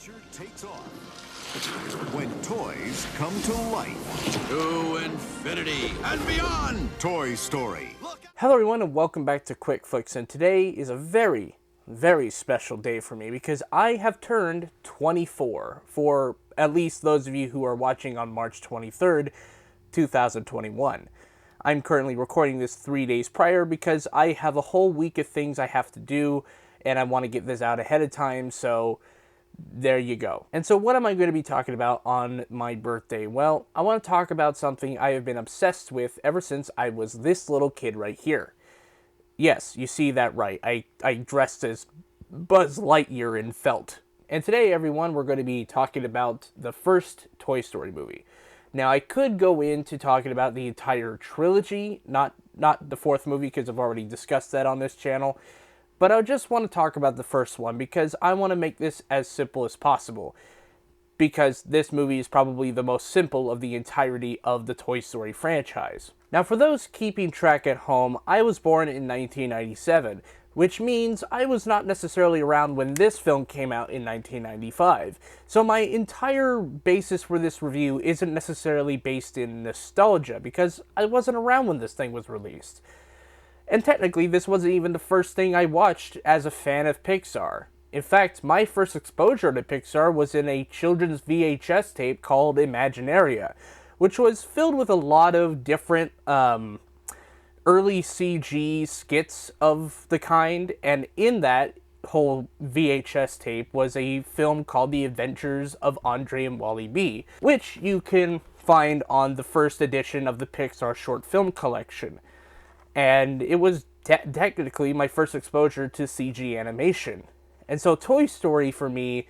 adventure takes off when toys come to life. To infinity and beyond! Toy Story. Hello everyone and welcome back to Quickflicks, and today is a very, very special day for me because I have turned 24, for at least those of you who are watching on March 23rd, 2021. I'm currently recording this 3 days prior because I have a whole week of things I have to do and I want to get this out ahead of time, so there you go. And so what am I going to be talking about on my birthday? Well, I want to talk about something I have been obsessed with ever since I was this little kid right here. Yes, you see that right. I dressed as Buzz Lightyear in felt. And today, everyone, we're going to be talking about the first Toy Story movie. Now, I could go into talking about the entire trilogy, not the fourth movie, because I've already discussed that on this channel. But I just want to talk about the first one because I want to make this as simple as possible. Because this movie is probably the most simple of the entirety of the Toy Story franchise. Now, for those keeping track at home, I was born in 1997, which means I was not necessarily around when this film came out in 1995. So my entire basis for this review isn't necessarily based in nostalgia, because I wasn't around when this thing was released. And technically, this wasn't even the first thing I watched as a fan of Pixar. In fact, my first exposure to Pixar was in a children's VHS tape called Imaginaria, which was filled with a lot of different early CG skits of the kind, and in that whole VHS tape was a film called The Adventures of Andre and Wally B, which you can find on the first edition of the Pixar short film collection. And it was technically my first exposure to CG animation. And so Toy Story for me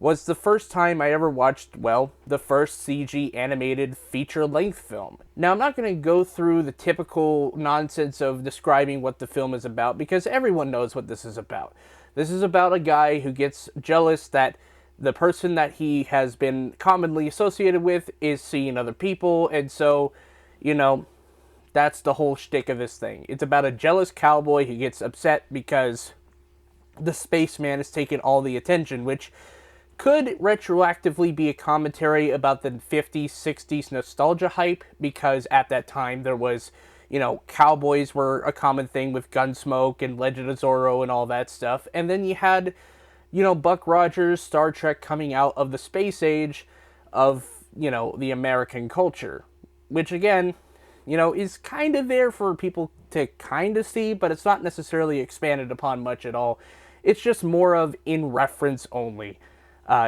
was the first time I ever watched, well, the first CG animated feature-length film. Now, I'm not going to go through the typical nonsense of describing what the film is about, because everyone knows what this is about. This is about a guy who gets jealous that the person that he has been commonly associated with is seeing other people, and so, you know, that's the whole shtick of this thing. It's about a jealous cowboy who gets upset because the spaceman is taking all the attention, which could retroactively be a commentary about the 50s, 60s nostalgia hype, because at that time there was, you know, cowboys were a common thing with Gunsmoke and Legend of Zorro and all that stuff. And then you had, you know, Buck Rogers, Star Trek coming out of the space age of, you know, the American culture, which again, you know, is kind of there for people to kind of see, but it's not necessarily expanded upon much at all. It's just more of in reference only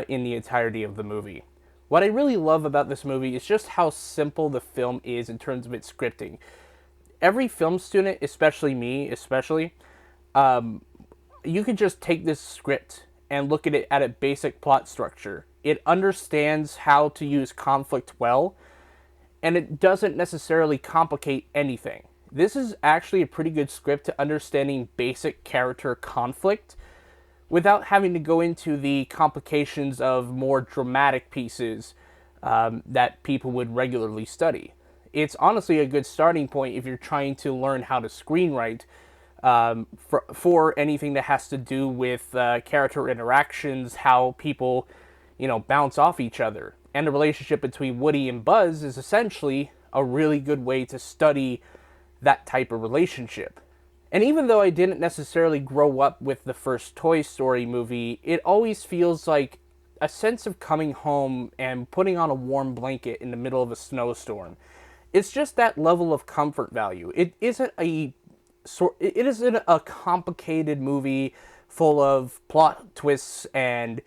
in the entirety of the movie. What I really love about this movie is just how simple the film is in terms of its scripting. Every film student, especially me, you could just take this script and look at it at a basic plot structure. It understands how to use conflict well, and it doesn't necessarily complicate anything. This is actually a pretty good script to understanding basic character conflict without having to go into the complications of more dramatic pieces that people would regularly study. It's honestly a good starting point if you're trying to learn how to screenwrite for anything that has to do with character interactions, how people, you know, bounce off each other. And the relationship between Woody and Buzz is essentially a really good way to study that type of relationship. And even though I didn't necessarily grow up with the first Toy Story movie, it always feels like a sense of coming home and putting on a warm blanket in the middle of a snowstorm. It's just that level of comfort value. It isn't a complicated movie full of plot twists and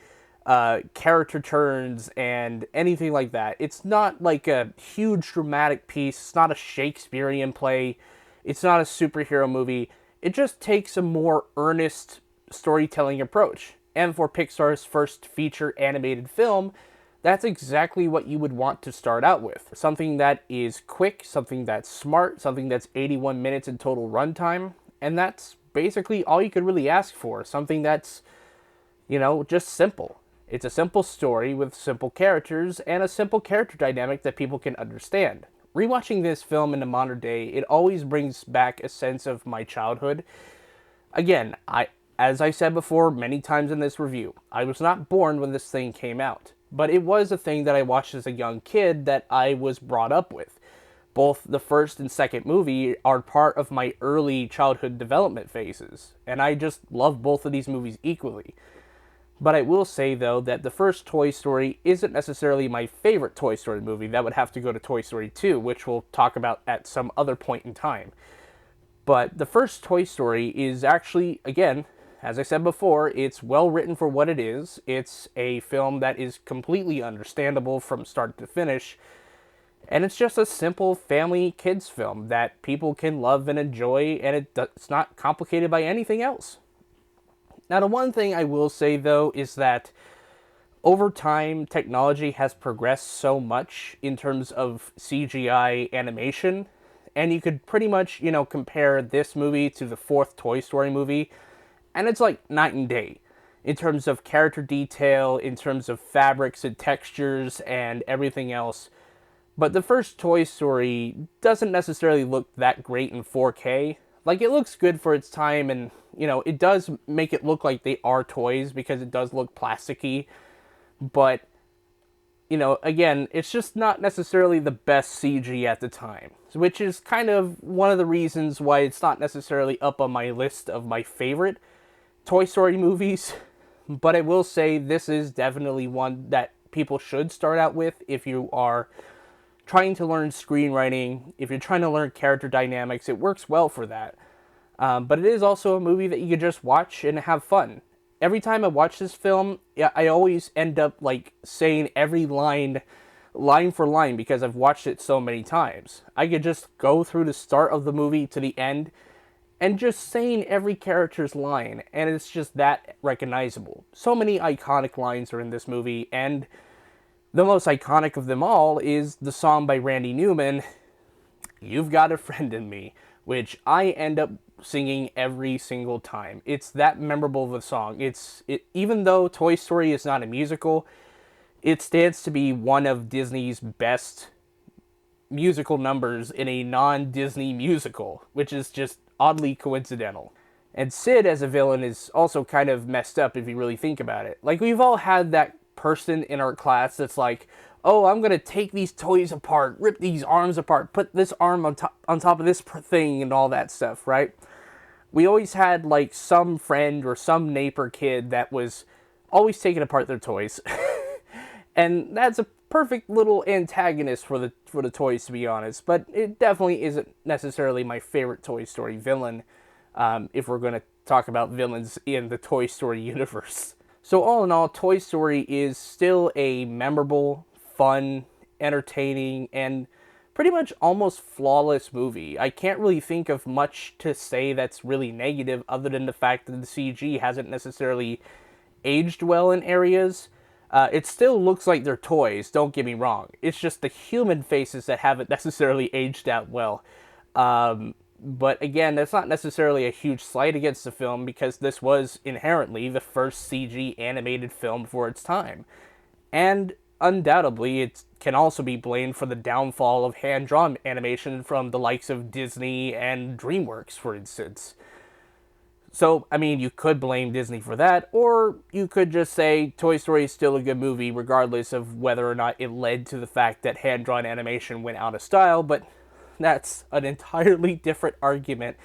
character turns and anything like that. It's not like a huge dramatic piece. It's not a Shakespearean play. It's not a superhero movie. It just takes a more earnest storytelling approach. And for Pixar's first feature animated film, that's exactly what you would want to start out with. Something that is quick, something that's smart, something that's 81 minutes in total runtime, and that's basically all you could really ask for. Something that's, you know, just simple. It's a simple story with simple characters and a simple character dynamic that people can understand. Rewatching this film in the modern day, it always brings back a sense of my childhood. Again, As I said before many times in this review, I was not born when this thing came out, but it was a thing that I watched as a young kid that I was brought up with. Both the first and second movie are part of my early childhood development phases, and I just love both of these movies equally. But I will say, though, that the first Toy Story isn't necessarily my favorite Toy Story movie. That would have to go to Toy Story 2, which we'll talk about at some other point in time. But the first Toy Story is actually, again, as I said before, it's well written for what it is. It's a film that is completely understandable from start to finish. And it's just a simple family kids film that people can love and enjoy, and it's not complicated by anything else. Now, the one thing I will say, though, is that over time, technology has progressed so much in terms of CGI animation, and you could pretty much, compare this movie to the fourth Toy Story movie, and it's like night and day in terms of character detail, in terms of fabrics and textures and everything else. But the first Toy Story doesn't necessarily look that great in 4K. Like, it looks good for its time, and, it does make it look like they are toys because it does look plasticky. But, again, it's just not necessarily the best CG at the time, which is kind of one of the reasons why it's not necessarily up on my list of my favorite Toy Story movies. But I will say this is definitely one that people should start out with if you are trying to learn screenwriting, if you're trying to learn character dynamics. It works well for that. But it is also a movie that you can just watch and have fun. Every time I watch this film, I always end up saying every line for line, because I've watched it so many times. I could just go through the start of the movie to the end and just saying every character's line, and it's just that recognizable. So many iconic lines are in this movie, and the most iconic of them all is the song by Randy Newman, "You've Got a Friend in Me," which I end up singing every single time. It's that memorable of a song. Even though Toy Story is not a musical, it stands to be one of Disney's best musical numbers in a non-Disney musical, which is just oddly coincidental. And Sid as a villain is also kind of messed up if you really think about it. We've all had that person in our class that's like, oh, I'm gonna take these toys apart, rip these arms apart, put this arm on top of this thing and all that stuff, right? We always had some friend or some neighbor kid that was always taking apart their toys. And that's a perfect little antagonist for the toys, to be honest. But it definitely isn't necessarily my favorite Toy Story villain, if we're going to talk about villains in the Toy Story universe. So all in all, Toy Story is still a memorable, fun, entertaining, and pretty much almost flawless movie. I can't really think of much to say that's really negative other than the fact that the CG hasn't necessarily aged well in areas. It still looks like they're toys, don't get me wrong. It's just the human faces that haven't necessarily aged out well. But again, that's not necessarily a huge slight against the film, because this was inherently the first CG animated film for its time. And undoubtedly, it can also be blamed for the downfall of hand-drawn animation from the likes of Disney and DreamWorks, for instance. So, you could blame Disney for that, or you could just say Toy Story is still a good movie regardless of whether or not it led to the fact that hand-drawn animation went out of style, but that's an entirely different argument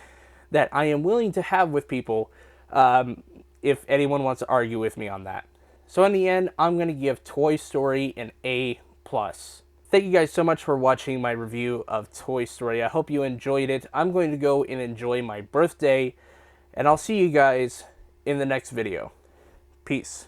that I am willing to have with people, if anyone wants to argue with me on that. So in the end, I'm going to give Toy Story an A+. Thank you guys so much for watching my review of Toy Story. I hope you enjoyed it. I'm going to go and enjoy my birthday, and I'll see you guys in the next video. Peace.